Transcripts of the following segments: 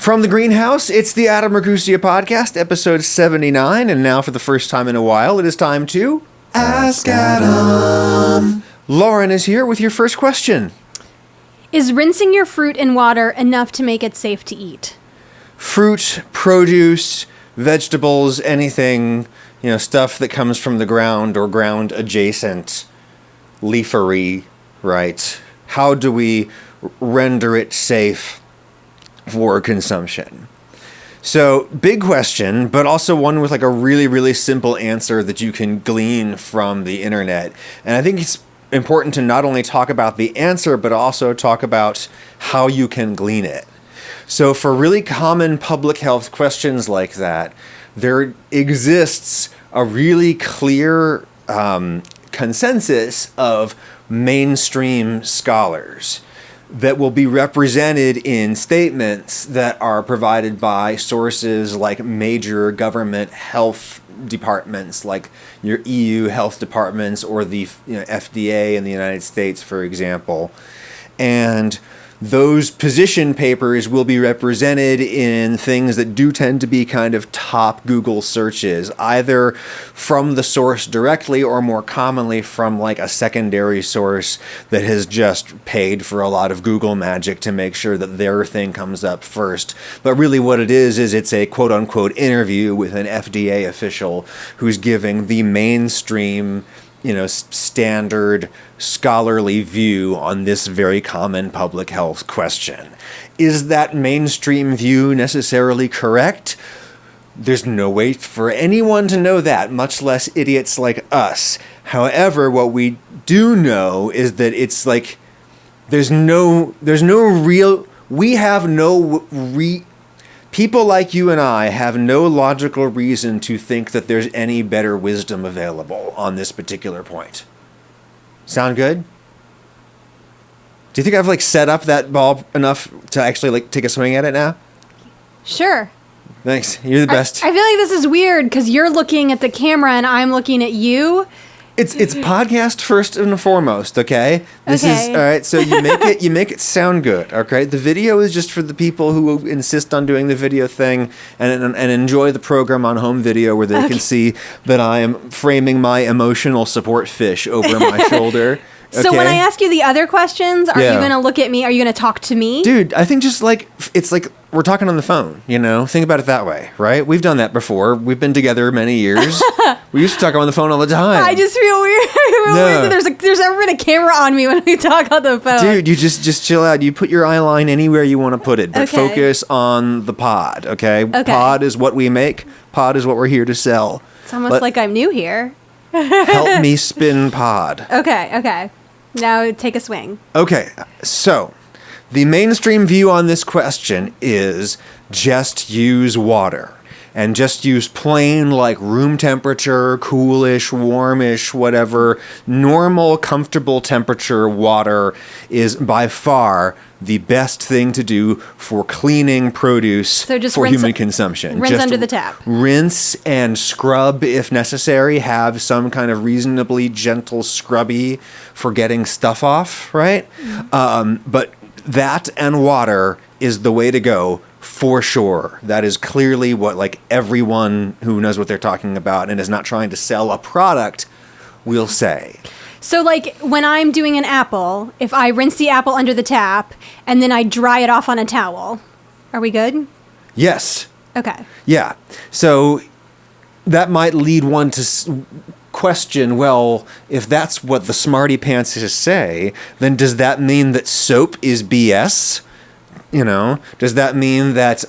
From the greenhouse, it's the Adam Ragusa podcast, episode 79, and now for the first time in a while, it is time to Ask Adam. Lauren is here with your first question. Is rinsing your fruit in water enough to make it safe to eat? Fruit, produce, vegetables, anything, stuff that comes from the ground or ground adjacent, leafery, right? How do we render it safe for consumption? So, big question, but also one with like a really, really simple answer that you can glean from the internet. And I think it's important to not only talk about the answer, but also talk about how you can glean it. So for really common public health questions like that, there exists a really clear consensus of mainstream scholars that will be represented in statements that are provided by sources like major government health departments, like your EU health departments or the FDA in the United States, for example. And those position papers will be represented in things that do tend to be kind of top Google searches, either from the source directly or more commonly from like a secondary source that has just paid for a lot of Google magic to make sure that their thing comes up first. But really what it is it's a quote unquote interview with an FDA official who's giving the mainstream standard scholarly view on this very common public health question. Is that mainstream view necessarily correct? There's no way for anyone to know that, much less idiots like us. However, what we do know is that it's like people like you and I have no logical reason to think that there's any better wisdom available on this particular point. Sound good? Do you think I've set up that ball enough to actually take a swing at it now? Sure. Thanks. You're the best. I feel like this is weird because you're looking at the camera and I'm looking at you. It's podcast first and foremost, okay? This is all right. So you make it sound good, okay? The video is just for the people who insist on doing the video thing and enjoy the program on home video where they can see that I am framing my emotional support fish over my shoulder. Okay? So when I ask you the other questions, are you going to look at me? Are you going to talk to me? Dude, I think just it's like we're talking on the phone, Think about it that way, right? We've done that before. We've been together many years. We used to talk on the phone all the time. I just feel weird. Weird that there's ever been a camera on me when we talk on the phone. Dude, you just chill out. You put your eye line anywhere you want to put it, but focus on the pod, okay? Pod is what we make. Pod is what we're here to sell. It's almost like I'm new here. Help me spin pod. Okay. Now take a swing. Okay, so the mainstream view on this question is just use water. And just use plain, room temperature, coolish, warmish, whatever, normal, comfortable temperature water is by far the best thing to do for cleaning produce for human consumption. Rinse under the tap. Rinse and scrub if necessary. Have some kind of reasonably gentle scrubby for getting stuff off, right? But that and water is the way to go. For sure. That is clearly what everyone who knows what they're talking about and is not trying to sell a product will say. So when I'm doing an apple, if I rinse the apple under the tap and then I dry it off on a towel, are we good? Yes. Okay. Yeah. So that might lead one to question, well, if that's what the smarty pantses say, then does that mean that soap is BS? Does that mean that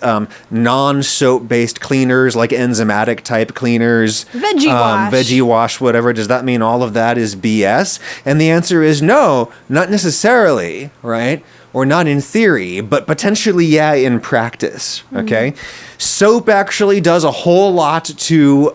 non-soap based cleaners like enzymatic type cleaners, veggie wash, whatever, does that mean all of that is BS? And the answer is no, not necessarily, right? Or not in theory, but potentially, yeah, in practice, okay? Mm-hmm. Soap actually does a whole lot to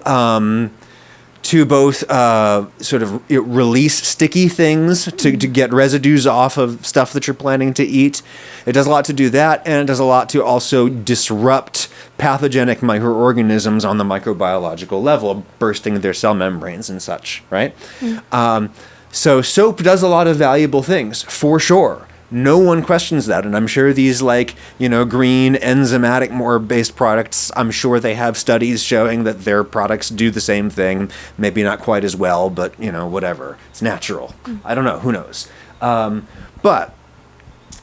both sort of release sticky things, to get residues off of stuff that you're planning to eat. It does a lot to do that, and it does a lot to also disrupt pathogenic microorganisms on the microbiological level, bursting their cell membranes and such, right? Mm. So soap does a lot of valuable things, for sure. No one questions that. And I'm sure these like, green enzymatic more based products, I'm sure they have studies showing that their products do the same thing. Maybe not quite as well, but whatever. It's natural. I don't know. Who knows? But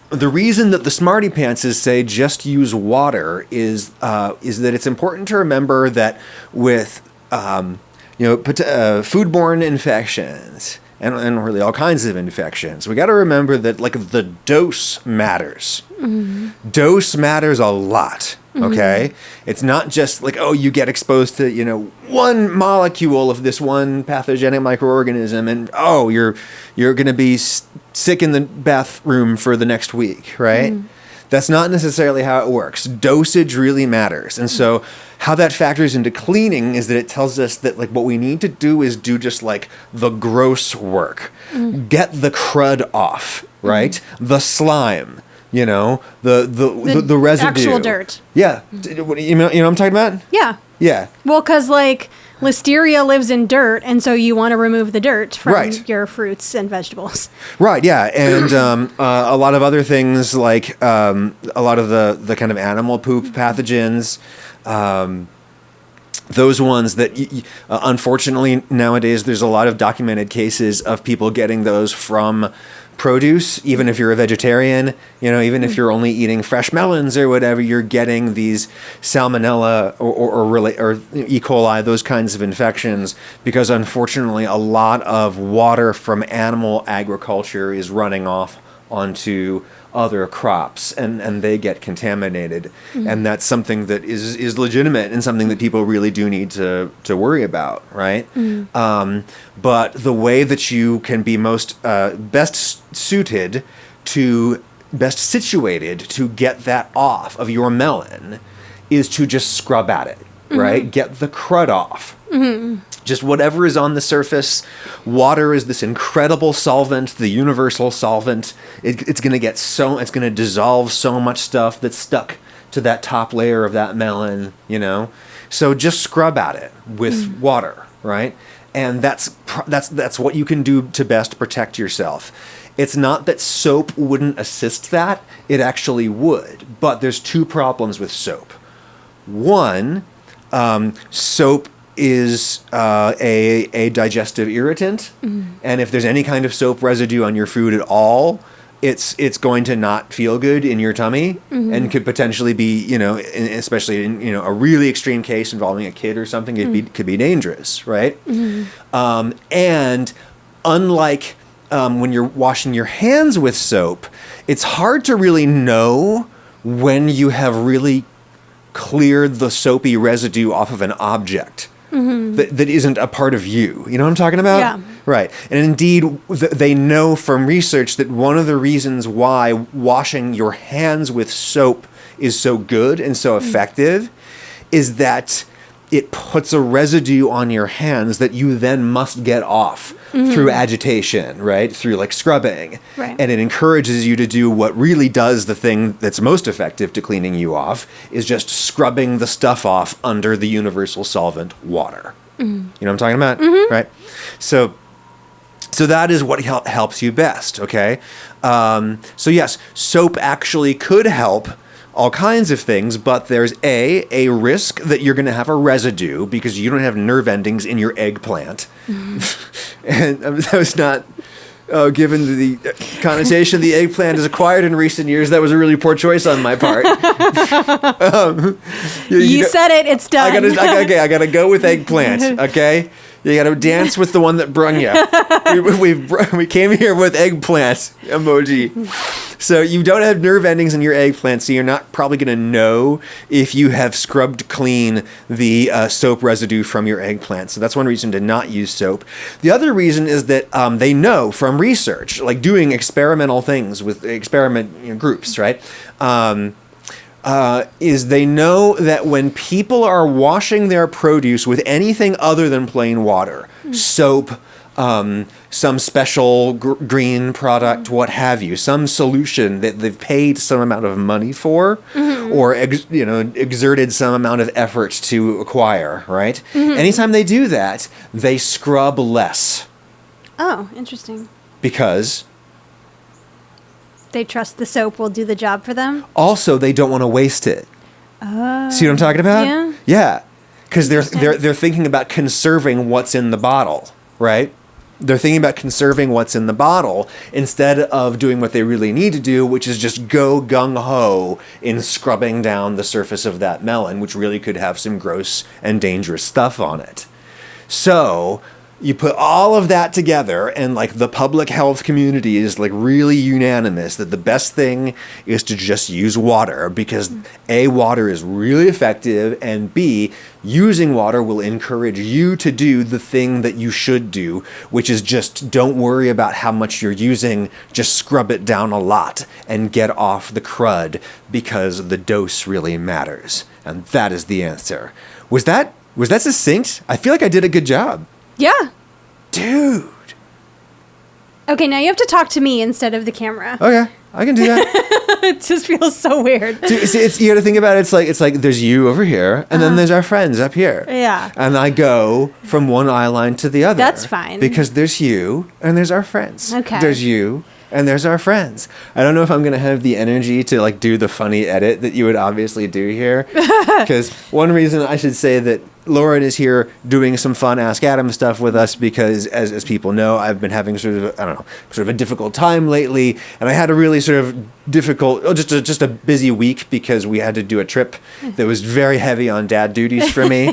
the reason that the Smarty Pantses say just use water is that it's important to remember that with foodborne infections and really all kinds of infections, we got to remember that like the dose matters. Mm-hmm. Dose matters a lot. Okay, it's not just like, oh, you get exposed to one molecule of this one pathogenic microorganism, and oh, you're going to be sick in the bathroom for the next week, right? That's not necessarily how it works. Dosage really matters, and so how that factors into cleaning is that it tells us that like what we need to do is do just like the gross work, get the crud off, right? The slime. The residue. Actual dirt. Yeah. You know what I'm talking about? Yeah. Yeah. Well, because like listeria lives in dirt, and so you want to remove the dirt from your fruits and vegetables. Right. Yeah, and a lot of other things like a lot of the kind of animal poop pathogens. Those ones that, unfortunately, nowadays there's a lot of documented cases of people getting those from produce. Even if you're a vegetarian, even if you're only eating fresh melons or whatever, you're getting these salmonella or E. coli, those kinds of infections, because unfortunately a lot of water from animal agriculture is running off onto other crops and they get contaminated. And that's something that is legitimate and something that people really do need to worry about, right? But the way that you can be best situated to get that off of your melon is to just scrub at it, right? Get the crud off. Just whatever is on the surface. Water is this incredible solvent, the universal solvent. It's going to dissolve so much stuff that's stuck to that top layer of that melon, So just scrub at it with water, right? And that's what you can do to best protect yourself. It's not that soap wouldn't assist that. It actually would. But there's two problems with soap. One, soap is a digestive irritant, and if there's any kind of soap residue on your food at all, it's going to not feel good in your tummy, and could potentially be, especially in a really extreme case involving a kid or something, it could be dangerous, right? And unlike when you're washing your hands with soap, it's hard to really know when you have really cleared the soapy residue off of an object. That isn't a part of you. You know what I'm talking about? Yeah. Right. And indeed, they know from research that one of the reasons why washing your hands with soap is so good and so effective is that it puts a residue on your hands that you then must get off through agitation, right? Through like scrubbing. Right. And it encourages you to do what really does the thing that's most effective to cleaning you off, is just scrubbing the stuff off under the universal solvent water. You know what I'm talking about? Right? So that is what helps you best, okay? So yes, soap actually could help all kinds of things, but there's a risk that you're going to have a residue because you don't have nerve endings in your eggplant. And that was not, given the connotation of the eggplant is acquired in recent years, that was a really poor choice on my part. You said it, it's done. I gotta go with eggplant, okay? You gotta dance with the one that brung you. We came here with eggplant emoji. So you don't have nerve endings in your eggplant, so you're not probably going to know if you have scrubbed clean the soap residue from your eggplant. So that's one reason to not use soap. The other reason is that they know from research, like doing experimental things with groups, right? Is they know that when people are washing their produce with anything other than plain water, soap, some special green product, what have you, some solution that they've paid some amount of money for, or exerted some amount of effort to acquire, right? Anytime they do that, they scrub less. Oh, interesting. Because They trust the soap will do the job for them. Also, they don't want to waste it. Oh. See what I'm talking about? Yeah. Yeah. Because they're thinking about conserving what's in the bottle, right? They're thinking about conserving what's in the bottle instead of doing what they really need to do, which is just go gung-ho in scrubbing down the surface of that melon, which really could have some gross and dangerous stuff on it. So you put all of that together, and like the public health community is like really unanimous that the best thing is to just use water, because A, water is really effective, and B, using water will encourage you to do the thing that you should do, which is just don't worry about how much you're using, just scrub it down a lot and get off the crud, because the dose really matters. And that is the answer. Was that succinct? I feel like I did a good job. Yeah. Dude. Okay, now you have to talk to me instead of the camera. Okay, I can do that. It just feels so weird. Dude, see, you got to think about it. It's like there's you over here, and then there's our friends up here. Yeah. And I go from one eye line to the other. That's fine. Because there's you, and there's our friends. Okay. There's you, and there's our friends. I don't know if I'm going to have the energy to like do the funny edit that you would obviously do here. Because one reason I should say that Lauren is here doing some fun Ask Adam stuff with us, because as people know, I've been having sort of a difficult time lately, and I had a really sort of difficult, just a busy week, because we had to do a trip that was very heavy on dad duties for me.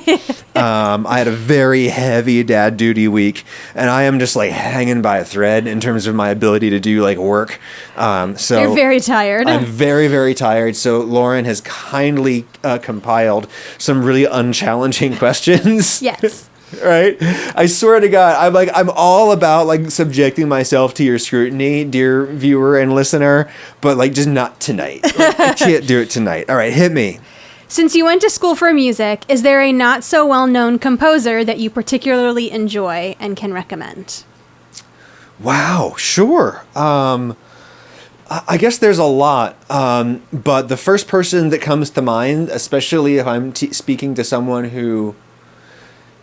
I had a very heavy dad duty week, and I am just like hanging by a thread in terms of my ability to do like work. So You're very tired. I'm very, very tired. So Lauren has kindly compiled some really unchallenging questions. Yes. Right? I swear to God, I'm all about like subjecting myself to your scrutiny, dear viewer and listener, but like just not tonight. Like, I can't do it tonight. All right, hit me. Since you went to school for music, is there a not so well-known composer that you particularly enjoy and can recommend? Wow, sure. I guess there's a lot, but the first person that comes to mind, especially if I'm speaking to someone who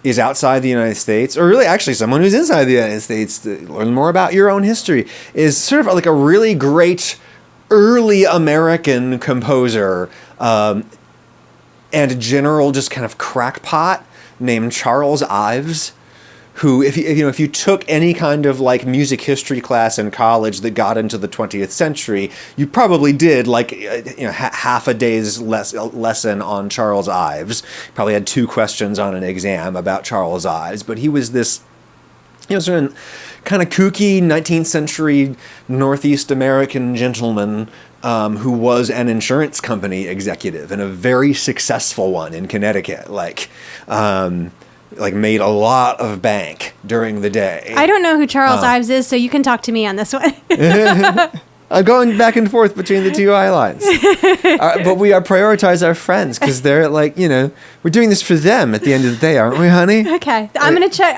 is outside the United States, or really actually someone who's inside the United States, to learn more about your own history, is sort of like a really great early American composer and general just kind of crackpot named Charles Ives, who, if you took any kind of like music history class in college that got into the 20th century, you probably did like half a day's lesson on Charles Ives. Probably had 2 questions on an exam about Charles Ives, but he was this sort of kind of kooky 19th century Northeast American gentleman who was an insurance company executive, and a very successful one in Connecticut. Like made a lot of bank during the day. I don't know who Charles Ives is, so you can talk to me on this one. I'm going back and forth between the 2 eye lines. But we prioritize our friends, because they're like, we're doing this for them at the end of the day, aren't we, honey? Okay, I'm gonna check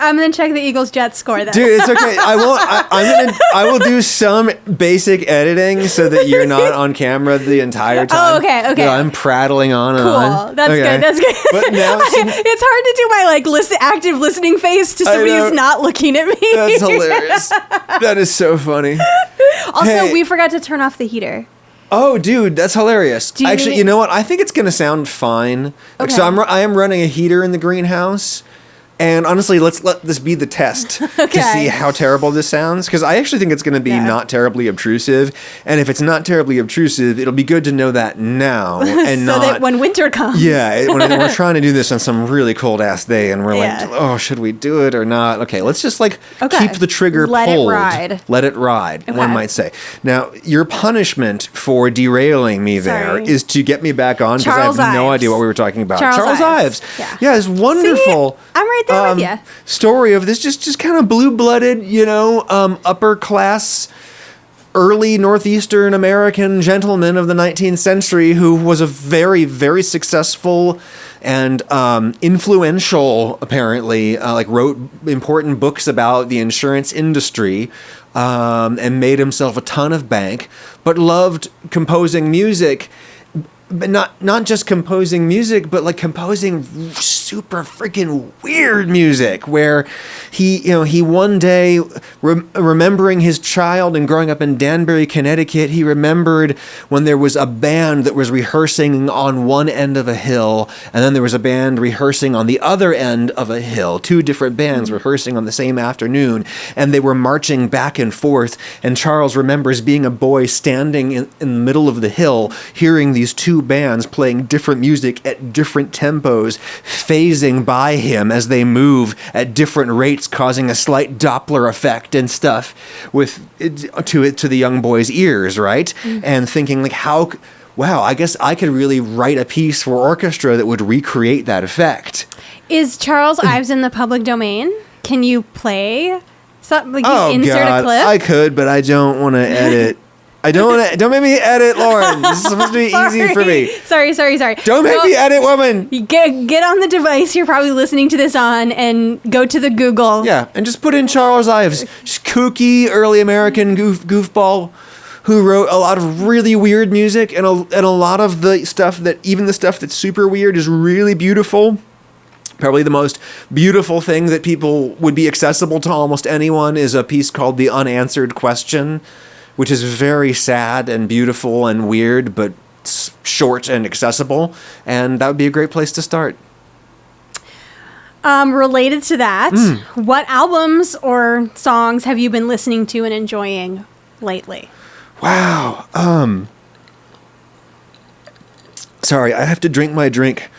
the Eagles Jets score then. Dude, it's okay. I will do some basic editing so that you're not on camera the entire time. Oh, okay. I'm prattling on and Cool. on. That's Okay. good. That's good. But now, it's hard to do my like active listening face to somebody know. who's not looking at me. that's hilarious. That is so funny. Also, Hey. we forgot to turn off the heater. Oh, dude, that's hilarious. Do you Actually, need- you know what? I think it's going to sound fine. Okay. So I am running a heater in the greenhouse. And honestly, let's let this be the test to Okay. see how terrible this sounds. Because I actually think it's going to be not terribly obtrusive. And if it's not terribly obtrusive, it'll be good to know that now. And So not, that when winter comes. yeah, when we're trying to do this on some really cold ass day, and we're Yeah. like, oh, should we do it or not? Okay, let's just like Okay. keep the trigger Let it pulled. ride. Let it ride, one Okay. might say. Now, your punishment for derailing me there Sorry. is to get me back on, because I have Charles no Ives. idea what we were talking about. Charles Ives. Ives. Yeah. It's wonderful. See? I'm right there with ya. Story of this just kind of blue-blooded, upper class, early Northeastern American gentleman of the 19th century who was a very, very successful and influential, apparently, wrote important books about the insurance industry and made himself a ton of bank, but loved composing music but not just composing music, but like composing super freaking weird music, where he one day remembering his child and growing up in Danbury, Connecticut, he remembered when there was a band that was rehearsing on one end of a hill, and then there was a band rehearsing on the other end of a hill, two different bands rehearsing on the same afternoon, and they were marching back and forth, and Charles remembers being a boy standing in the middle of the hill, hearing these two bands playing different music at different tempos, phasing by him as they move at different rates, causing a slight Doppler effect and stuff to the young boy's ears, right? And thinking like, wow, I guess I could really write a piece for orchestra that would recreate that effect. Is Charles Ives in the public domain? Can you play something? Like insert God, a clip? I could, but I don't want to edit. Don't make me edit, Lauren. This is supposed to be easy for me. Sorry. Don't make me edit, woman. Get on the device you're probably listening to this on and go to the Google. Yeah, and just put in Charles Ives, kooky early American goofball who wrote a lot of really weird music, and a lot of the stuff that's super weird is really beautiful. Probably the most beautiful thing that people would be accessible to almost anyone is a piece called The Unanswered Question, which is very sad and beautiful and weird, but short and accessible. And that would be a great place to start. Related to that, what albums or songs have you been listening to and enjoying lately? Wow. Sorry, I have to drink my drink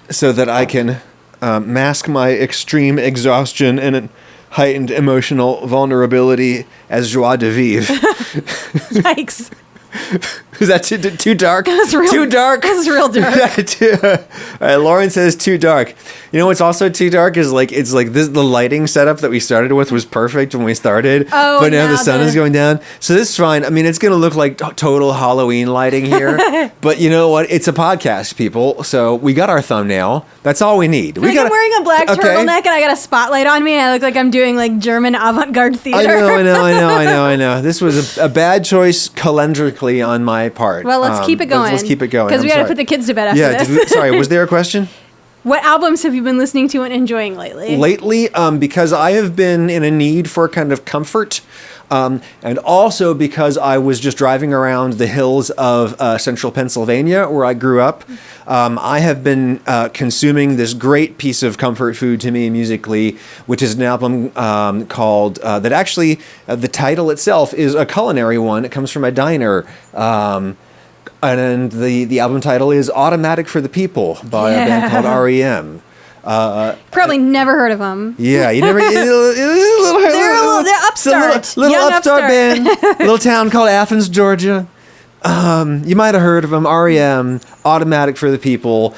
so that I can mask my extreme exhaustion and heightened emotional vulnerability as joie de vivre. Yikes. Is that too dark? Too dark? That was real dark. Lauren says too dark. You know what's also too dark is the lighting setup that we started with was perfect when we started. Oh, but now the sun is going down. So this is fine. I mean, it's going to look like total Halloween lighting here. But you know what? It's a podcast, people. So we got our thumbnail. That's all we need. I'm wearing a black turtleneck and I got a spotlight on me. I look like I'm doing like German avant-garde theater. I know. This was a bad choice calendrically on my part. Well, let's keep it going. Let's keep it going. Because we got to put the kids to bed after this. Sorry, was there a question? What albums have you been listening to and enjoying lately? Because I have been in a need for kind of comfort, and also because I was just driving around the hills of central Pennsylvania, where I grew up. I have been consuming this great piece of comfort food to me musically, which is an album called, that actually, the title itself is a culinary one. It comes from a diner. And the album title is Automatic for the People by a band called REM. Probably never heard of them. Yeah, you never. They're upstart. Little upstart band, little town called Athens, Georgia. You might have heard of them. REM, Automatic for the People.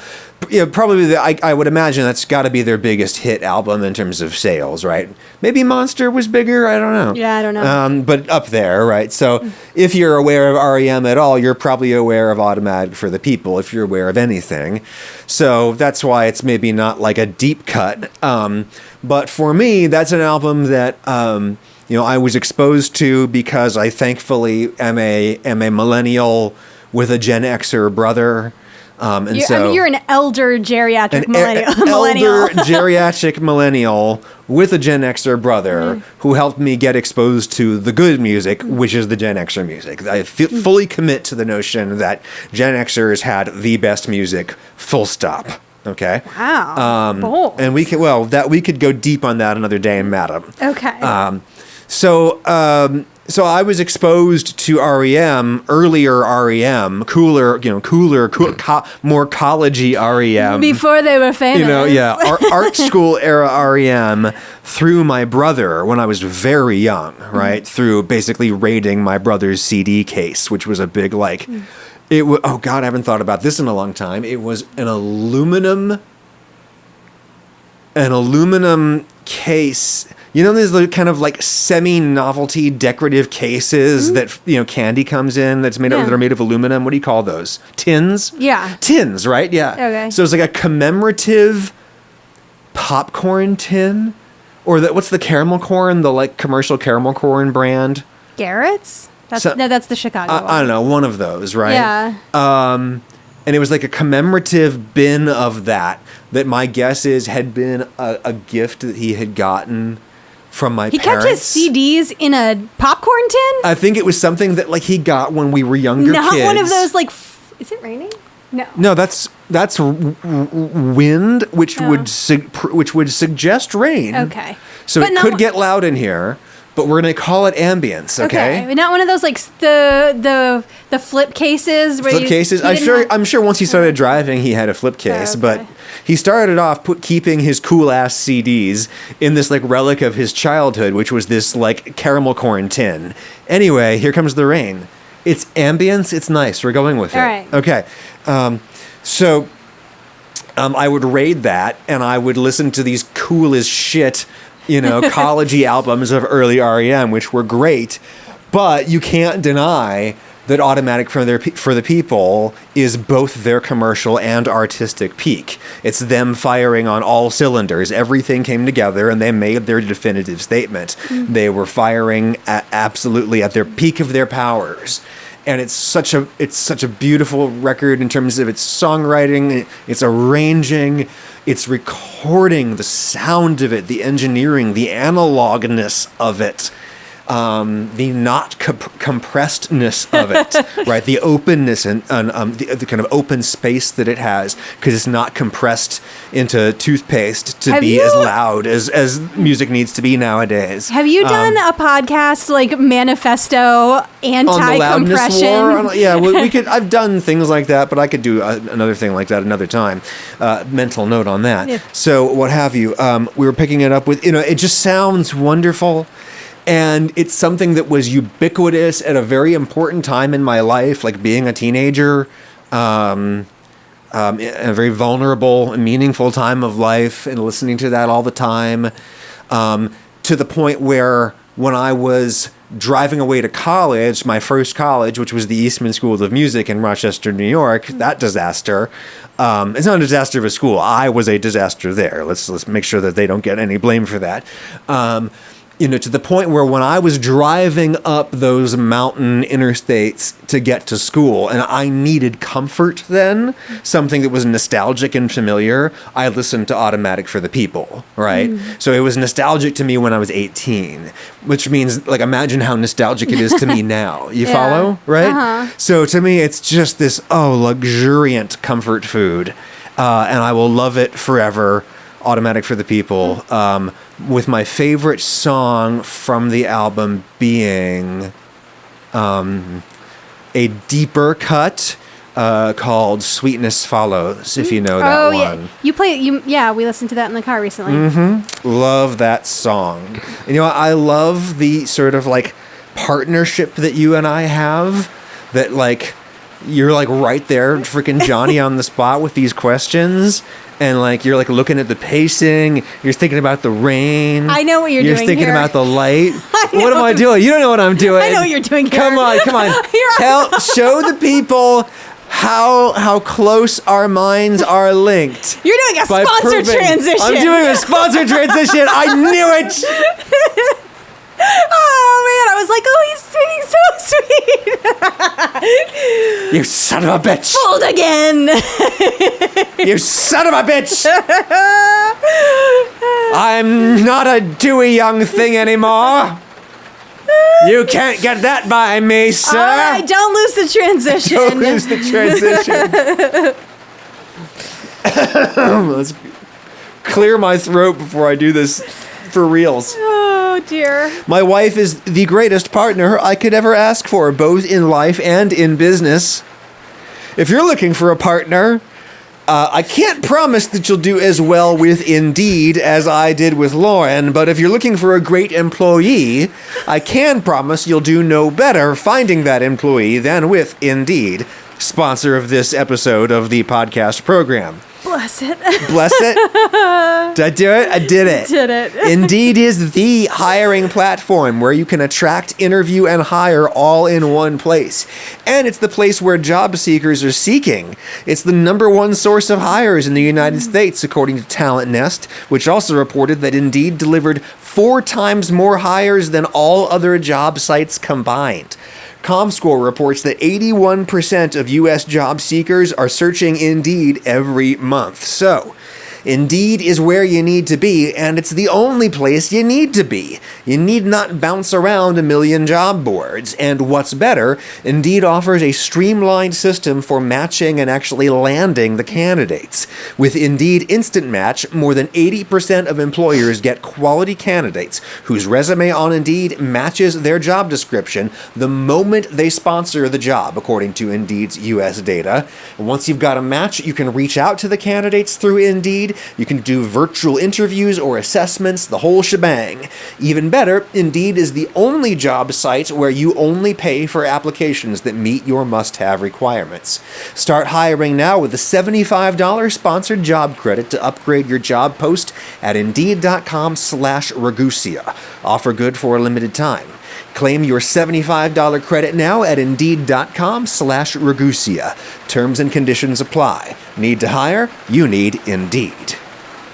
Yeah, probably. I would imagine that's got to be their biggest hit album in terms of sales, right? Maybe Monster was bigger. I don't know. Yeah, I don't know. But up there, right? So if you're aware of REM at all, you're probably aware of Automatic for the People. If you're aware of anything, so that's why it's maybe not like a deep cut. But for me, that's an album that I was exposed to because I thankfully am a millennial with a Gen Xer brother. You're an elder geriatric millennial. Elder geriatric millennial with a Gen Xer brother who helped me get exposed to the good music, which is the Gen Xer music. I fully commit to the notion that Gen Xers had the best music, full stop. Okay. Wow. Bold. And we could go deep on that another day, madam. Okay. So I was exposed to REM, earlier REM, cooler, more collegey REM. Before they were famous. Art school era REM through my brother when I was very young, right? Through basically raiding my brother's CD case, which was a big oh God, I haven't thought about this in a long time. It was an aluminum case. You know, there's kind of like semi-novelty decorative cases that candy comes in that are made of aluminum. What do you call those? Tins? Yeah. Tins, right? Yeah. Okay. So it's like a commemorative popcorn tin, or what's the caramel corn? The commercial caramel corn brand? Garrett's? That's the Chicago one. I don't know, one of those, right? Yeah. And it was like a commemorative bin of that my guess is had been a gift that he had gotten from my parents. He kept his CDs in a popcorn tin? I think it was something that like he got when we were younger Not kids. one of those like, is it raining? No. No, that's wind, which would suggest rain. Okay. So But it not could one- get loud in here, but we're gonna call it ambience, okay? But not one of those like the flip cases where Flip cases. I'm sure once he started driving, he had a flip case, okay. but he started off keeping his cool ass CDs in this like relic of his childhood, which was this like caramel corn tin. Anyway, here comes the rain. It's ambience. It's nice. We're going with it. All right. Okay. So I would raid that, and I would listen to these cool as shit, college-y albums of early REM, which were great. But you can't deny that Automatic for the People is both their commercial and artistic peak. It's them firing on all cylinders. Everything came together, and they made their definitive statement. Mm-hmm. They were firing absolutely at their peak of their powers. And it's such a beautiful record in terms of its songwriting, its arranging, its recording, the sound of it, the engineering, the analogness of it. The not compressedness of it, right? The openness and the kind of open space that it has, because it's not compressed into toothpaste to be as loud as music needs to be nowadays. Have you done a podcast like Manifesto Anti-Compression? Yeah, we could. I've done things like that, but I could do another thing like that another time. Mental note on that. Yeah. So what have you? We were picking it up with, it just sounds wonderful. And it's something that was ubiquitous at a very important time in my life, like being a teenager, a very vulnerable and meaningful time of life, and listening to that all the time, to the point where when I was driving away to college, my first college, which was the Eastman School of Music in Rochester, New York, that disaster. It's not a disaster of a school. I was a disaster there. Let's make sure that they don't get any blame for that. To the point where when I was driving up those mountain interstates to get to school, and I needed comfort then, something that was nostalgic and familiar, I listened to Automatic for the People, right? So it was nostalgic to me when I was 18, which means, like, imagine how nostalgic it is to me now. You follow, right? Uh-huh. So to me, it's just this, luxuriant comfort food, and I will love it forever. Automatic for the People, with my favorite song from the album being a deeper cut called Sweetness Follows, if you know that one. Yeah. We listened to that in the car recently. Mm-hmm. Love that song. I love the sort of like partnership that you and I have, that like you're like right there, freaking Johnny on the spot with these questions. And like you're like looking at the pacing, you're thinking about the rain. I know what you're doing. You're thinking here. about the light. What am I doing? You don't know what I'm doing. I know what you're doing here. Come on. Show the people how close our minds are linked. You're doing a sponsor transition. I'm doing a sponsor transition. I knew it. Oh man, I was like, he's singing so sweet. You son of a bitch. Fold again. You son of a bitch. I'm not a dewy young thing anymore. You can't get that by me, sir. All right, don't lose the transition. Don't lose the transition. Let's clear my throat before I do this for reals. Oh, dear. My wife is the greatest partner I could ever ask for, both in life and in business. If you're looking for a partner, I can't promise that you'll do as well with Indeed as I did with Lauren, but if you're looking for a great employee, I can promise you'll do no better finding that employee than with Indeed, sponsor of this episode of the podcast program. Bless it. Bless it? Did I do it? I did it. Did it. Indeed is the hiring platform where you can attract, interview, and hire all in one place. And it's the place where job seekers are seeking. It's the #1 source of hires in the United States, according to Talent Nest, which also reported that Indeed delivered 4 times more hires than all other job sites combined. ComScore reports that 81% of U.S. job seekers are searching Indeed every month. So, Indeed is where you need to be, and it's the only place you need to be. You need not bounce around a million job boards. And what's better, Indeed offers a streamlined system for matching and actually landing the candidates. With Indeed Instant Match, more than 80% of employers get quality candidates whose resume on Indeed matches their job description the moment they sponsor the job, according to Indeed's U.S. data. And once you've got a match, you can reach out to the candidates through Indeed. You can do virtual interviews or assessments, the whole shebang. Even better, Indeed is the only job site where you only pay for applications that meet your must-have requirements. Start hiring now with a $75 sponsored job credit to upgrade your job post at Indeed.com/Ragusia. Offer good for a limited time. Claim your $75 credit now at Indeed.com/Ragusia. Terms and conditions apply. Need to hire? You need Indeed.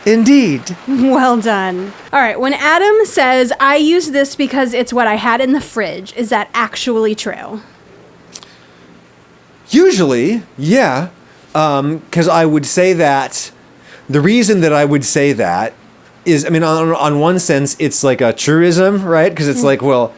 Indeed. Well done. All right, when Adam says, I use this because it's what I had in the fridge, is that actually true? Usually, yeah. Because I would say that, the reason that I would say that is, I mean, on one sense, it's like a truism, right? Because it's like, well,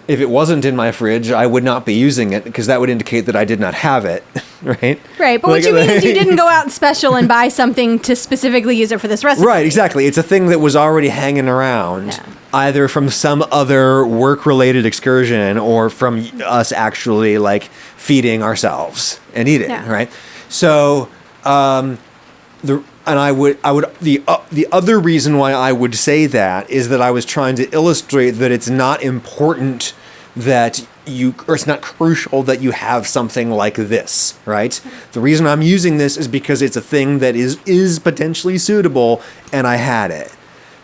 if it wasn't in my fridge, I would not be using it because that would indicate that I did not have it, right? Right, but what you mean is you didn't go out special and buy something to specifically use it for this recipe. Right, exactly. It's a thing that was already hanging around, either from some other work-related excursion or from us actually like feeding ourselves and eating, right? So, the other reason why I would say that is that I was trying to illustrate that it's not important that or it's not crucial that you have something like this, right? The reason I'm using this is because it's a thing that is potentially suitable and I had it.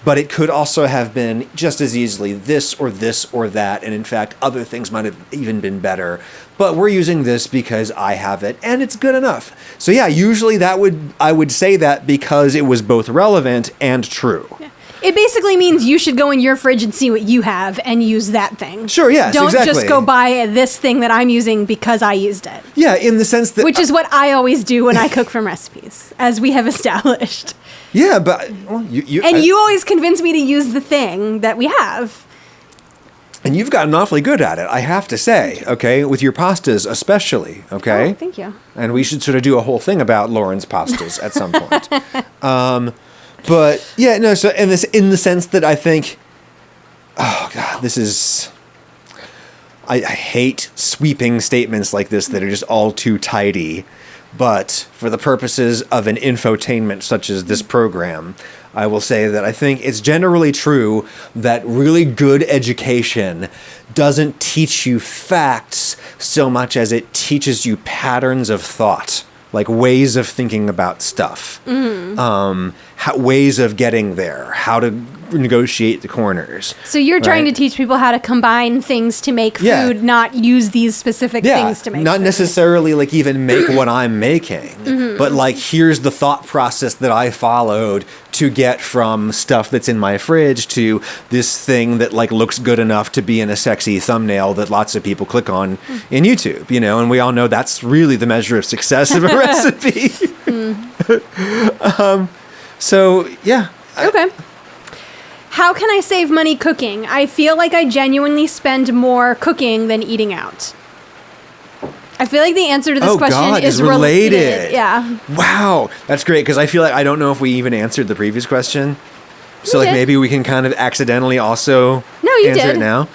But it could also have been just as easily this or that, and in fact, other things might have even been better. But we're using this because I have it, and it's good enough. So yeah, usually I would say that because it was both relevant and true. Yeah. It basically means you should go in your fridge and see what you have and use that thing. Sure, yes, Don't exactly. just go buy this thing that I'm using because I used it. Yeah, in the sense that... Which is what I always do when I cook from recipes, as we have established. Yeah, but... Well, you always convince me to use the thing that we have. And you've gotten awfully good at it, I have to say, okay? With your pastas especially, okay? Oh, thank you. And we should sort of do a whole thing about Lauren's pastas at some point. But yeah, no, so in the sense that I think, oh God, this is... I hate sweeping statements like this that are just all too tidy. But for the purposes of an infotainment such as this program, I will say that I think it's generally true that really good education doesn't teach you facts so much as it teaches you patterns of thought, like ways of thinking about stuff, ways of getting there, how to negotiate the corners. So you're trying to teach people how to combine things to make food, not use these specific things to make not food. necessarily like even make what I'm making, but like here's the thought process that I followed to get from stuff that's in my fridge to this thing that like looks good enough to be in a sexy thumbnail that lots of people click on in YouTube, you know, and we all know that's really the measure of success of a recipe. So yeah. Okay. How can I save money cooking? I feel like I genuinely spend more cooking than eating out. I feel like the answer to this question is related. Yeah. Wow. That's great because I feel like I don't know if we even answered the previous question. So like maybe we can kind of accidentally also answer it now.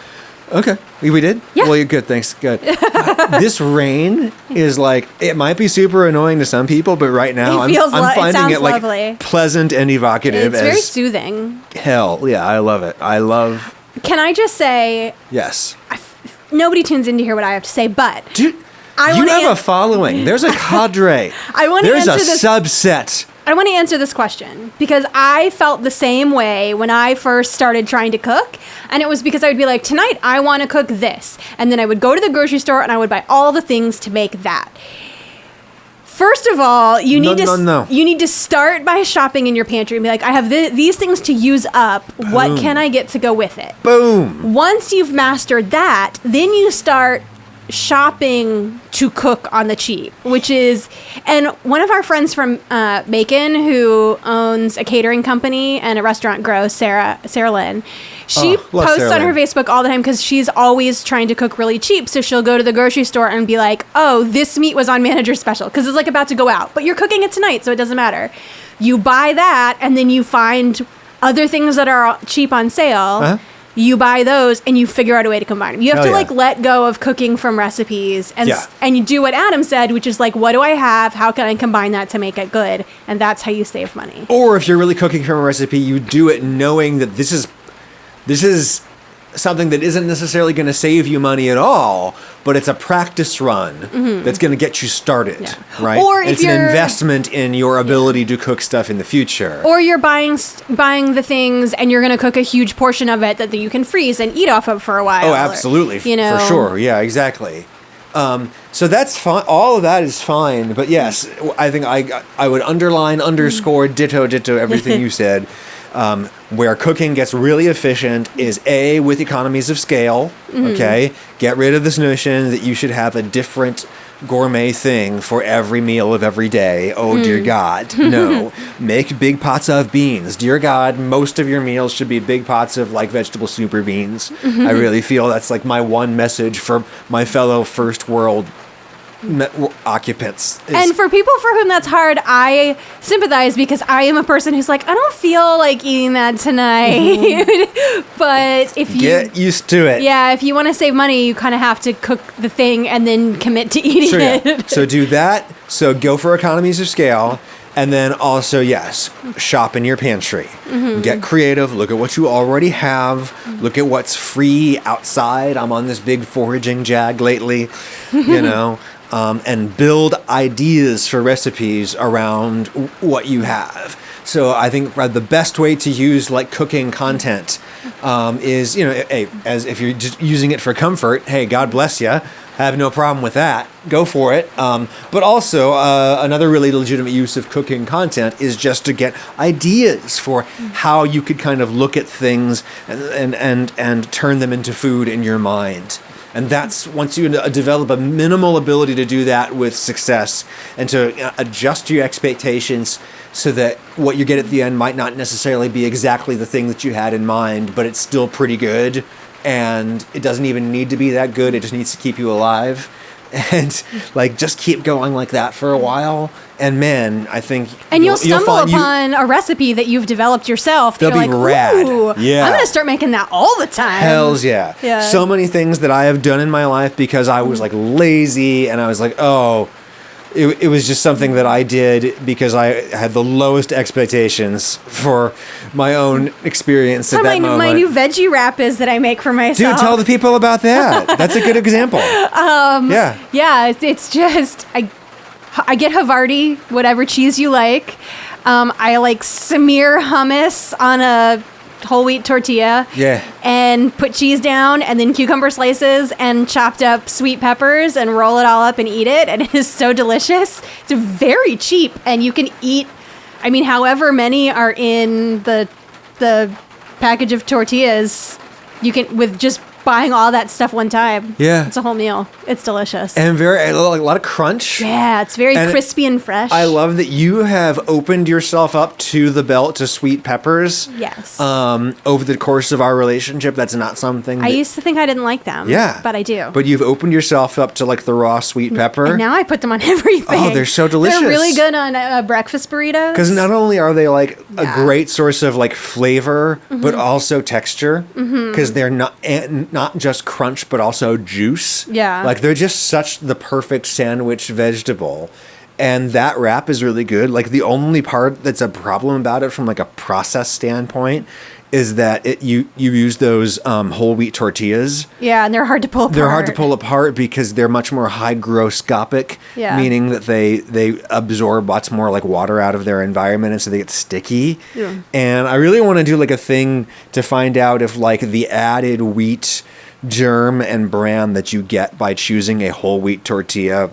Okay. We did? Yeah. Well, you're good. Thanks. Good. This rain is like, it might be super annoying to some people, but right now I'm finding it like lovely. Pleasant and evocative. It's very soothing. Hell. Yeah, I love it. Can I just say... Yes. Nobody tunes in to hear what I have to say, but... Dude, you have a following. There's a cadre. There's a subset. I want to answer this question because I felt the same way when I first started trying to cook. And it was because I would be like, tonight I want to cook this. And then I would go to the grocery store and I would buy all the things to make that. First of all, you need to start by shopping in your pantry and be like, I have these things to use up. Boom. What can I get to go with it? Boom. Once you've mastered that, then you start shopping to cook on the cheap, which is, and one of our friends from Macon who owns a catering company and a restaurant grow, Sarah Lynn, she posts Sarah on her Lynn. Facebook all the time because she's always trying to cook really cheap. So she'll go to the grocery store and be like, oh, this meat was on manager special because it's like about to go out, but you're cooking it tonight, so it doesn't matter. You buy that and then you find other things that are cheap on sale. You buy those and you figure out a way to combine them. You have to like let go of cooking from recipes and and you do what Adam said, which is like, what do I have? How can I combine that to make it good? And that's how you save money. Or if you're really cooking from a recipe, you do it knowing that this is something that isn't necessarily going to save you money at all, but it's a practice run that's going to get you started, right? Or if it's an investment in your ability to cook stuff in the future. Or you're buying the things and you're going to cook a huge portion of it that you can freeze and eat off of for a while. Oh, absolutely. Or, you know, for sure. Yeah, exactly. So that's fine. All of that is fine. But yes, I think I would underline, underscore, ditto everything you said. Where cooking gets really efficient is with economies of scale. Okay, get rid of this notion that you should have a different gourmet thing for every meal of every day. Oh dear God, no. Make big pots of beans. Dear God, most of your meals should be big pots of like vegetable soup or beans. I really feel that's like my one message for my fellow first world occupants. And for people for whom that's hard, I sympathize because I am a person who's like, I don't feel like eating that tonight. But if you get used to it. Yeah, if you want to save money, you kind of have to cook the thing and then commit to eating it. So do that. So go for economies of scale. And then also, yes, shop in your pantry. Get creative. Look at what you already have. Look at what's free outside. I'm on this big foraging jag lately, you know. And build ideas for recipes around what you have. So I think the best way to use like cooking content is, you know, as if you're just using it for comfort, hey, God bless you. I have no problem with that. Go for it. But also another really legitimate use of cooking content is just to get ideas for how you could kind of look at things and turn them into food in your mind. And that's once you develop a minimal ability to do that with success and to adjust your expectations so that what you get at the end might not necessarily be exactly the thing that you had in mind, but it's still pretty good. And it doesn't even need to be that good. It just needs to keep you alive. And like just keep going like that for a while. And man, I think you'll stumble upon a recipe that you've developed yourself. They'll be rad. Ooh, yeah. I'm gonna start making that all the time. Hells yeah. So many things that I have done in my life because I was like lazy and I was like, oh, it was just something that I did because I had the lowest expectations for my own experience at that moment. My new veggie wrap is that I make for myself. Dude, tell the people about that. That's a good example. Yeah, it's just I get Havarti, whatever cheese you like. I like smear hummus on a whole wheat tortilla. Yeah. And put cheese down and then cucumber slices and chopped up sweet peppers and roll it all up and eat it. And it is so delicious. It's very cheap and you can eat, I mean, however many are in the package of tortillas, you can, with just buying all that stuff one time. Yeah. It's a whole meal. It's delicious. And a lot of crunch. Yeah, it's very crispy and fresh. I love that you have opened yourself up to the belt to sweet peppers. Yes. Over the course of our relationship, that's not something I used to think I didn't like them. Yeah. But I do. But you've opened yourself up to like the raw sweet pepper. And now I put them on everything. Oh, they're so delicious. They're really good on breakfast burritos. Because not only are they like a great source of like flavor, but also texture. Because they're not just crunch, but also juice. Yeah. Like they're just such the perfect sandwich vegetable. And that wrap is really good. Like the only part that's a problem about it from like a process standpoint is that you use those whole wheat tortillas. Yeah, and they're hard to pull apart. They're hard to pull apart because they're much more hygroscopic, meaning that they absorb lots more like water out of their environment, and so they get sticky. Yeah. And I really want to do like a thing to find out if like the added wheat germ and bran that you get by choosing a whole wheat tortilla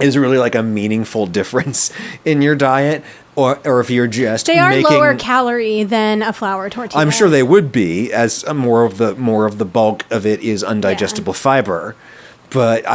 is really like a meaningful difference in your diet. Or if you're just they are lower calorie than a flour tortilla. I'm sure they would be, as more of the bulk of it is undigestible fiber. but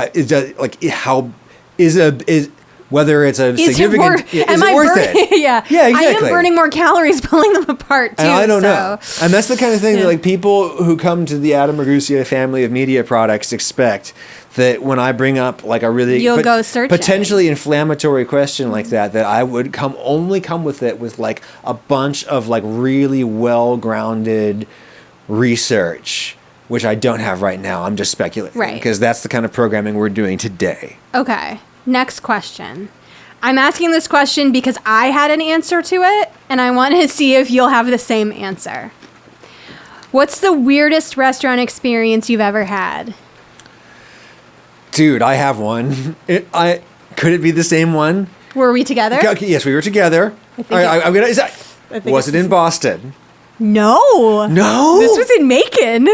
how is whether it's a significant am I worth burning, it? yeah, exactly. I am burning more calories pulling them apart too. And I don't know, and that's the kind of thing that like people who come to the Adam Ragusea family of media products expect. That when I bring up like a really go searching. potentially inflammatory question like that I would come with it with like a bunch of like really well grounded research, which I don't have right now. I'm just speculating, right? Because that's the kind of programming we're doing today. Okay, next question. I'm asking this question because I had an answer to it, and I want to see if you'll have the same answer. What's the weirdest restaurant experience you've ever had? Dude, I have one. Could it be the same one? Were we together? Okay, yes, we were together. Was it in Boston? No. No? This was in Macon.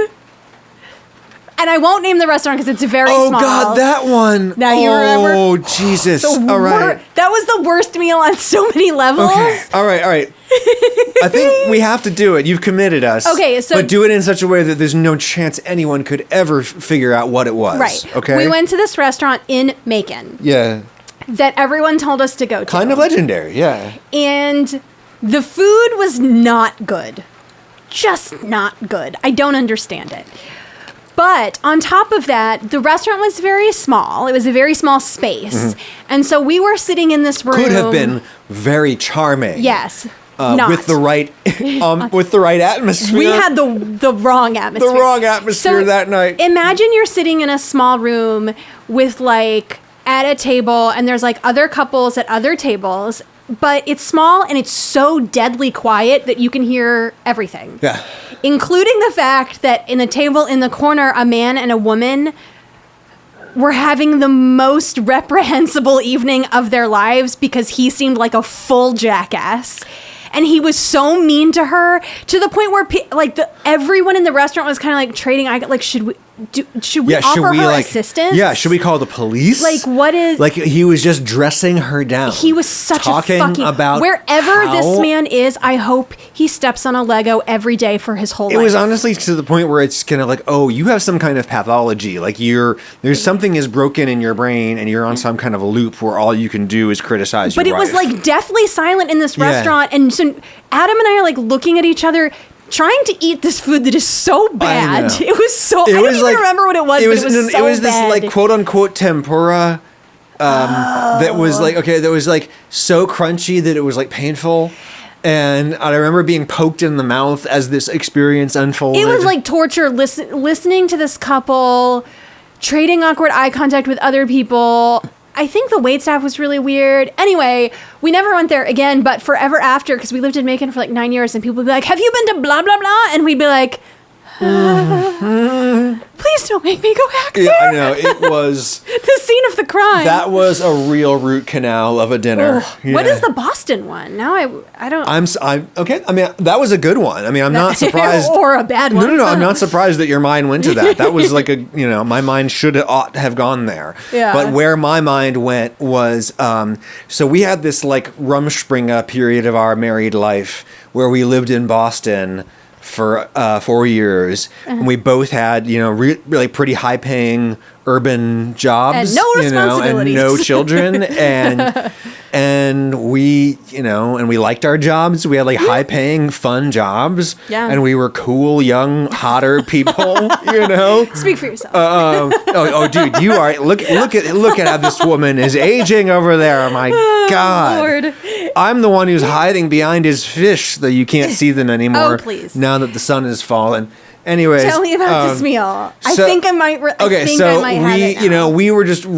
And I won't name the restaurant because it's very small. Oh, God, that one. Now you remember? Oh, Jesus. All right. That was the worst meal on so many levels. Okay. All right. I think we have to do it. You've committed us. Okay, so... But do it in such a way that there's no chance anyone could ever figure out what it was. Right. Okay? We went to this restaurant in Macon. Yeah. That everyone told us to go to. Kind of legendary, yeah. And the food was not good. Just not good. I don't understand it. But on top of that, the restaurant was very small. It was a very small space. Mm-hmm. And so we were sitting in this room. Could have been very charming. Yes. With the right atmosphere. We had the wrong atmosphere. The wrong atmosphere that night. Imagine you're sitting in a small room with like at a table and there's like other couples at other tables, but it's small and it's so deadly quiet that you can hear everything. Yeah. Including the fact that in the table in the corner, a man and a woman were having the most reprehensible evening of their lives because he seemed like a full jackass. And he was so mean to her to the point where everyone in the restaurant was kind of like trading. Should we offer her assistance? Yeah, should we call the police? Like, what is... Like, he was just dressing her down. He was such a fucking... about wherever this man is, I hope he steps on a Lego every day for his whole life. It was honestly to the point where it's kind of like, oh, you have some kind of pathology. Like, there's something is broken in your brain and you're on some kind of a loop where all you can do is criticize your wife. But it was like deathly silent in this restaurant. And so Adam and I are like looking at each other trying to eat this food that is so bad. It was so... I don't even remember what it was, but it was so bad. It was this, like, quote-unquote tempura that was, like, so crunchy that it was, like, painful. And I remember being poked in the mouth as this experience unfolded. It was, like, torture listening to this couple, trading awkward eye contact with other people... I think the waitstaff was really weird. Anyway, we never went there again, but forever after, because we lived in Macon for like 9 years, and people would be like, have you been to blah, blah, blah? And we'd be like, please don't make me go back there. Yeah, I know. It was... the scene of the crime. That was a real root canal of a dinner. Yeah. What is the Boston one? Now I don't... I'm okay. I mean, that was a good one. I mean, I'm not surprised. Or a bad one. No. I'm not surprised that your mind went to that. That was like my mind ought have gone there. Yeah. But where my mind went was, so we had this like Rumspringa period of our married life where we lived in Boston for 4 years, and we both had really pretty high paying urban jobs and no responsibilities, and no children, and we and we liked our jobs. We had like high paying fun jobs, and we were cool young hotter people. Speak for yourself. Dude, you are look at how this woman is aging over there. My God, Lord. I'm the one who's hiding behind his fish that you can't see them anymore. Oh, please. Now that the sun has fallen. Anyways, tell me about this meal. I think I might. We were just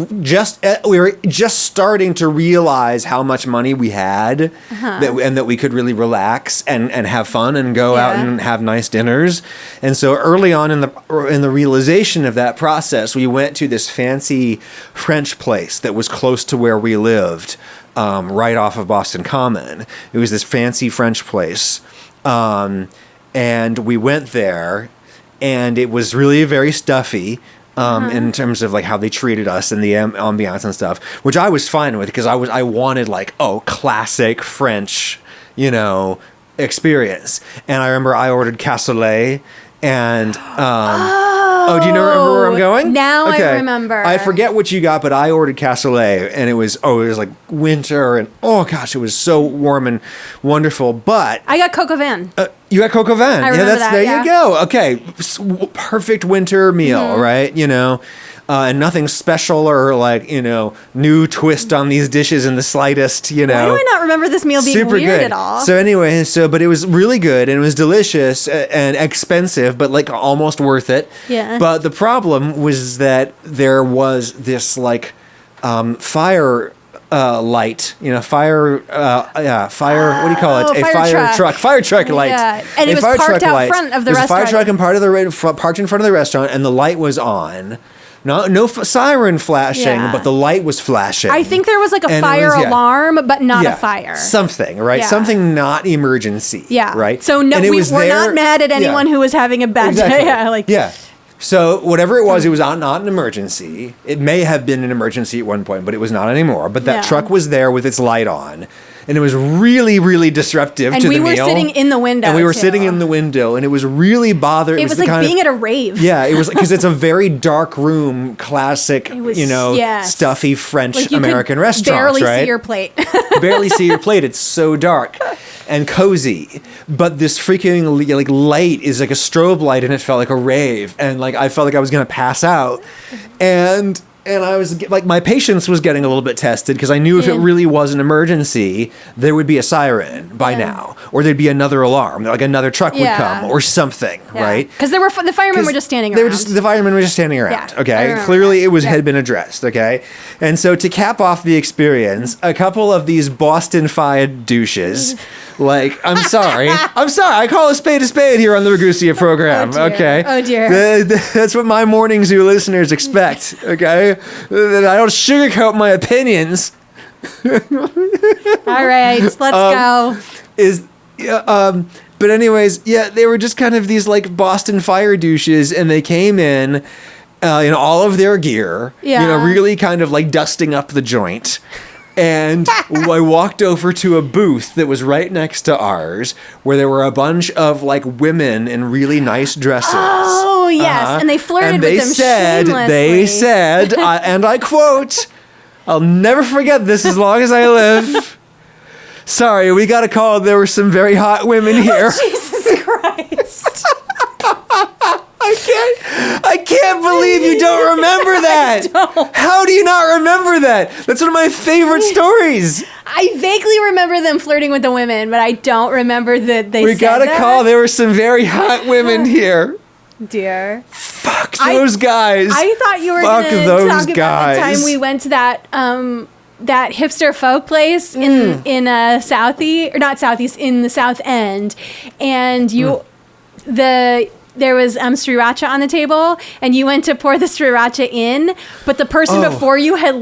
starting to realize how much money we had, that we could really relax and have fun and go out and have nice dinners. And so early on in the realization of that process, we went to this fancy French place that was close to where we lived, right off of Boston Common. It was this fancy French place, and we went there. And it was really very stuffy in terms of like how they treated us and the ambiance and stuff, which I was fine with because I wanted like classic French, experience. And I remember I ordered cassoulet and Oh, do you know remember where I'm going? Now I remember. I forget what you got, but I ordered cassoulet, and it was like winter, and oh gosh, it was so warm and wonderful. But I got Coco Van. you got Coco Van. I remember that, there yeah. you go. Okay, perfect winter meal, right? And nothing special or like, new twist on these dishes in the slightest, Why do I not remember this meal being Super weird good. at all? So anyway, but it was really good and it was delicious and expensive, but like almost worth it. Yeah. But the problem was that there was this like fire light, fire, fire, what do you call it? Fire truck light. Yeah. And it was parked out front of the restaurant. There's a fire truck and parked in front of the restaurant, and the light was on. No siren flashing, but the light was flashing. I think there was like a fire alarm, but not a fire. Something, right? Yeah. Something not emergency. Yeah. Right? So no, we're not mad at anyone who was having a bad day. Yeah. So whatever it was not an emergency. It may have been an emergency at one point, but it was not anymore. But that truck was there with its light on. And it was really, really disruptive to the meal. And we were sitting in the window. And it was really bothering. It was like being at a rave. Yeah, it was because it's a very dark room, classic, stuffy French American restaurants, right? Barely see your plate. Barely see your plate. It's so dark and cozy. But this freaking like light is like a strobe light, and it felt like a rave. And like I felt like I was gonna pass out. And I was like, my patience was getting a little bit tested because I knew if it really was an emergency, there would be a siren by now, or there'd be another alarm, like another truck would come or something, right? Because the firemen were just standing around. The firemen were just standing around. Yeah, okay, clearly it had been addressed. Okay, and so to cap off the experience, a couple of these Boston-fied douches. Like, I'm sorry. I call a spade here on the Ragusia program. Oh, dear. Okay. Oh, dear. That's what my Morning Zoo listeners expect. Okay. That I don't sugarcoat my opinions. All right, let's go. But anyways, they were just kind of these like Boston fire douches, and they came in all of their gear. Yeah. Really kind of like dusting up the joint. And I walked over to a booth that was right next to ours, where there were a bunch of like women in really nice dresses. Oh yes, and they flirted with them shamelessly. They said, and I quote, "I'll never forget this as long as I live. Sorry, we got a call. There were some very hot women here." Jesus Christ. I can't believe you don't remember that. I don't. How do you not remember that? That's one of my favorite stories. I vaguely remember them flirting with the women, but I don't remember that they said that. We got a call. There were some very hot women here. Dear. Fuck those guys. I thought you were going to talk about the time we went to that hipster folk place in in the South End, and there was sriracha on the table, and you went to pour the sriracha in, but the person before you had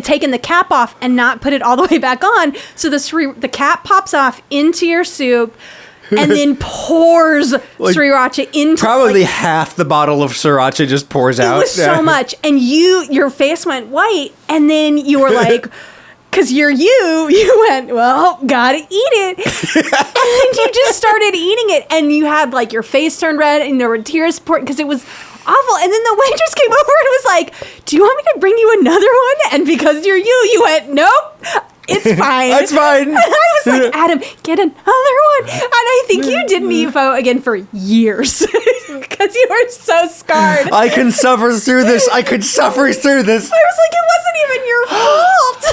taken the cap off and not put it all the way back on, so the cap pops off into your soup and then pours sriracha into probably half the bottle of sriracha just pours out. It was so much, and your face went white, and then you were like, because you went, well, gotta eat it. And then you just started eating it, and you had like your face turned red, and there were tears pouring because it was awful. And then the waitress came over and was like, do you want me to bring you another one? And because you're you went, nope, it's fine. That's fine. And I was like, Adam, get another one. And I think you didn't eat pho again for years because you were so scarred. I can suffer through this. I could suffer through this. I was like, it wasn't even your fault.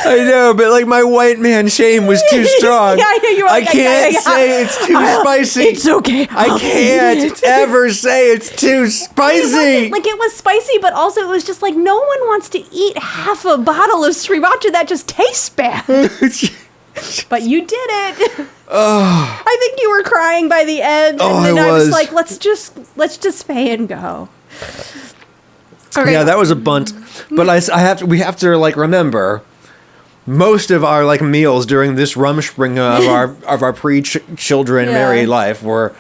I know, but like my white man shame was too strong. You were like, I can't say it's too spicy. It's okay. I can't ever say it's too spicy. It was spicy, but also it was just like no one wants to eat half a bottle of sriracha that just tastes bad. But you did it. Oh. I think you were crying by the end, and then I was like, let's just pay and go. Okay. Yeah, that was a bunt. But we have to like remember, most of our like meals during this rumspringa of our pre-children married life were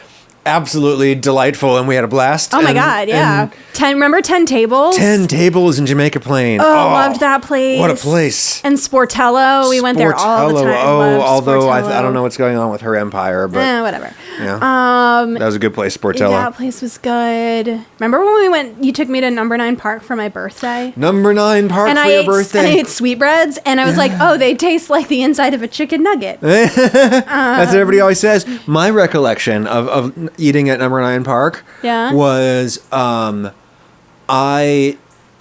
absolutely delightful, and we had a blast. Oh my God, yeah. 10 tables? 10 tables in Jamaica Plain. Oh, loved that place. What a place. And Sportello. We went there all the time. Although I don't know what's going on with her empire, but whatever. Yeah. That was a good place, Sportello. Yeah, that place was good. Remember when we went, you took me to Number 9 Park for my birthday? Number 9 Park for your birthday. And I ate sweetbreads, and I was like, oh, they taste like the inside of a chicken nugget. That's what everybody always says. My recollection of eating at Number 9 Park was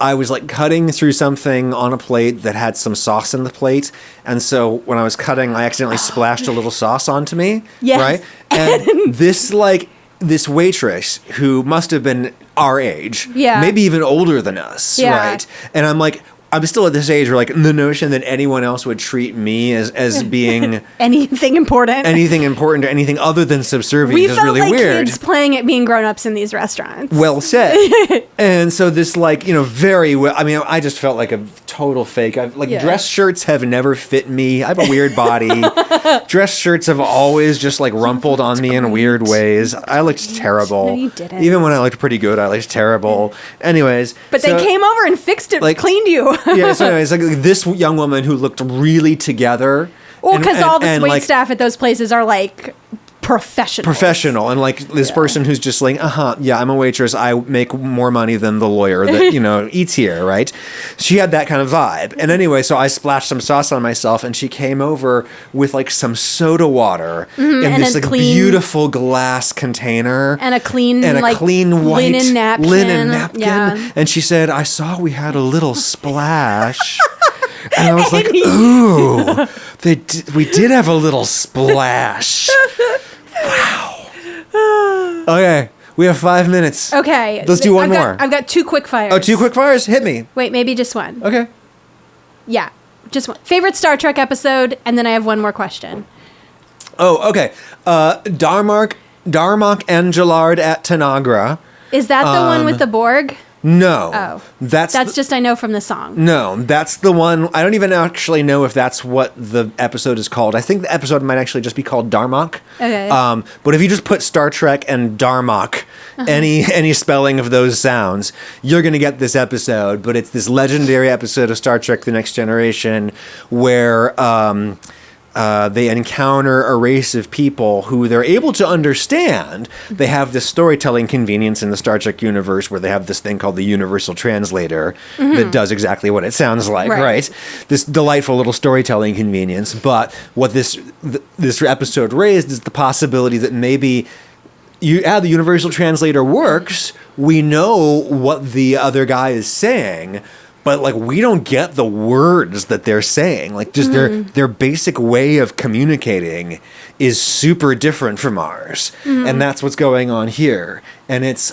I was like cutting through something on a plate that had some sauce in the plate. And so when I was cutting, I accidentally splashed a little sauce onto me. Yes. Right? And this waitress who must have been our age, maybe even older than us, right? And I'm like, I'm still at this age where, like, the notion that anyone else would treat me as being anything important or anything other than subservient is really weird. We felt like kids playing at being grown-ups in these restaurants. Well said. And so this, like, I just felt like a total fake. Dress shirts have never fit me. I have a weird body. Dress shirts have always just, like, rumpled on me in weird ways. I looked terrible. No, you didn't. Even when I looked pretty good, I looked terrible. Anyways. But they came over and fixed it, cleaned you. Yeah, so anyways, like this young woman who looked really together. Well, because all the wait staff at those places are like professional, and like this person who's just like, yeah, I'm a waitress. I make more money than the lawyer that eats here, right? She had that kind of vibe. And anyway, so I splashed some sauce on myself, and she came over with like some soda water in this like beautiful glass container and a clean white linen napkin. Yeah. And she said, I saw we had a little splash. And I was like, ooh, we did have a little splash. Wow. Okay, we have 5 minutes. Okay. Let's do one more. I've got 2 quick fires. Oh, 2 quick fires? Hit me. Wait, maybe just one. Okay. Yeah, just one. Favorite Star Trek episode, and then I have one more question. Oh, okay. Darmok and Gillard at Tanagra. Is that the one with the Borg? No. Oh. That's just I know from the song. No, that's the one. I don't even actually know if that's what the episode is called. I think the episode might actually just be called Darmok. Okay. But if you just put Star Trek and Darmok, any spelling of those sounds, you're going to get this episode. But it's this legendary episode of Star Trek: The Next Generation where they encounter a race of people who they're able to understand. They have this storytelling convenience in the Star Trek universe where they have this thing called the Universal Translator that does exactly what it sounds like, right? This delightful little storytelling convenience. But what this episode raised is the possibility that maybe the Universal Translator works. We know what the other guy is saying, but like we don't get the words that they're saying. Like just their basic way of communicating is super different from ours, and that's what's going on here. And it's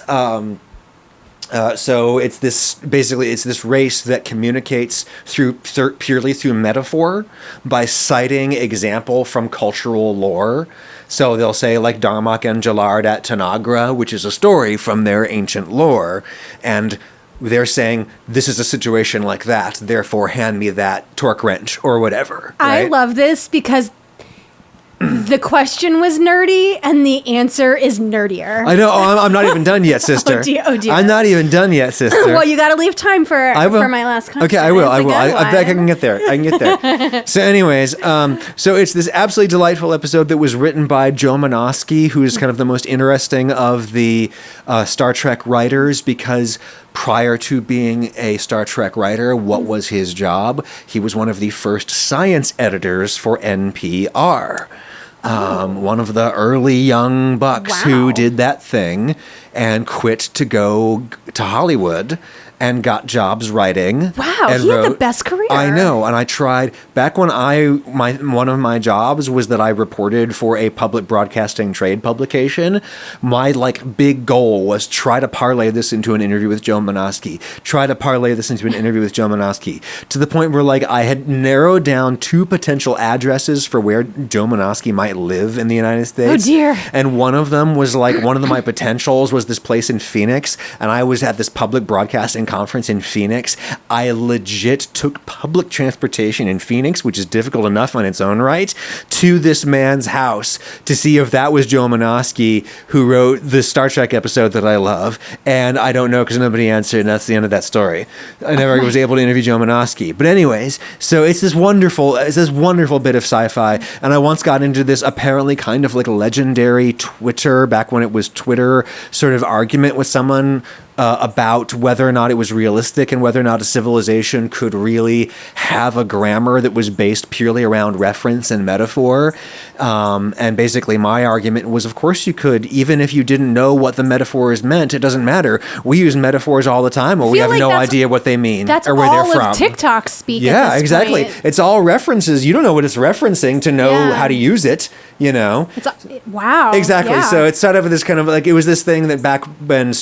so it's this race that communicates purely through metaphor by citing example from cultural lore. So they'll say like Darmok and Gillard at Tanagra, which is a story from their ancient lore, and they're saying, this is a situation like that, therefore hand me that torque wrench or whatever. Right? I love this because the question was nerdy and the answer is nerdier. I know. I'm not even done yet, sister. Oh dear. I'm not even done yet, sister. Well, you got to leave time for my last question. Okay, I will. I bet I can get there. So anyways, so it's this absolutely delightful episode that was written by Joe Menosky, who is kind of the most interesting of the Star Trek writers, because prior to being a Star Trek writer, what was his job? He was one of the first science editors for NPR. One of the early young bucks who did that thing and quit to go to Hollywood and got jobs writing. Wow, he had the best career. I know, and I tried. Back when one of my jobs was that I reported for a public broadcasting trade publication, my big goal was try to parlay this into an interview with Joe Menosky. To the point where I had narrowed down 2 potential addresses for where Joe Menosky might live in the United States. Oh dear. And one of them was one of my potentials was this place in Phoenix, and I was at this public broadcasting conference in Phoenix, I legit took public transportation in Phoenix, which is difficult enough on its own right, to this man's house to see if that was Joe Menosky who wrote the Star Trek episode that I love. And I don't know because nobody answered, and that's the end of that story. I never was able to interview Joe Menosky. But anyways, so it's this wonderful bit of sci-fi. And I once got into this apparently kind of like legendary Twitter, back when it was Twitter, sort of argument with someone about whether or not it was realistic and whether or not a civilization could really have a grammar that was based purely around reference and metaphor. And basically my argument was, of course you could, even if you didn't know what the metaphors meant, it doesn't matter. We use metaphors all the time, or we have no idea what they mean or where they're from. That's all of TikTok speak. Yeah, exactly. Point. It's all references. You don't know what it's referencing to know how to use it, you know? Wow. Exactly. Yeah. So it's sort of this kind of like, it was this thing that back when,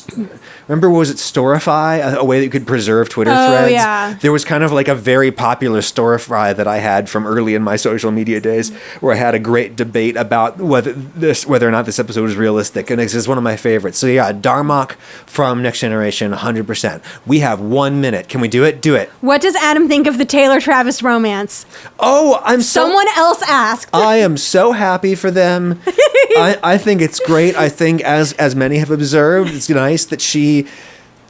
remember, was it Storify, a way that you could preserve Twitter threads? Yeah. There was kind of like a very popular Storify that I had from early in my social media days, where I had a great debate about whether or not this episode was realistic, and it's one of my favorites. So yeah, Darmok from Next Generation, 100%. We have 1 minute. Can we do it? Do it. What does Adam think of the Taylor Travis romance? Oh, Someone else asked. I am so happy for them. I think it's great. I think, as many have observed, it's nice that she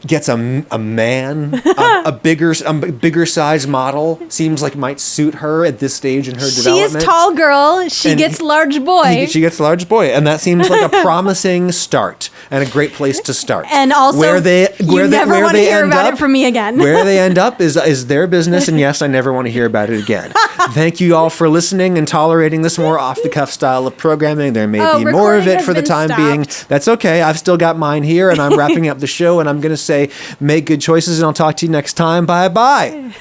gets a man, a bigger size model. Seems like might suit her at this stage in her development. She is tall girl. She gets large boy. She gets large boy, and that seems like a promising start and a great place to start. And also, you never want to hear about it from me again. Where they end up is their business, and yes, I never want to hear about it again. Thank you all for listening and tolerating this more off-the-cuff style of programming. There may be more of it for the time being. That's okay. I've still got mine here, and I'm wrapping up the show, and I'm going to say, make good choices, and I'll talk to you next time. Bye-bye.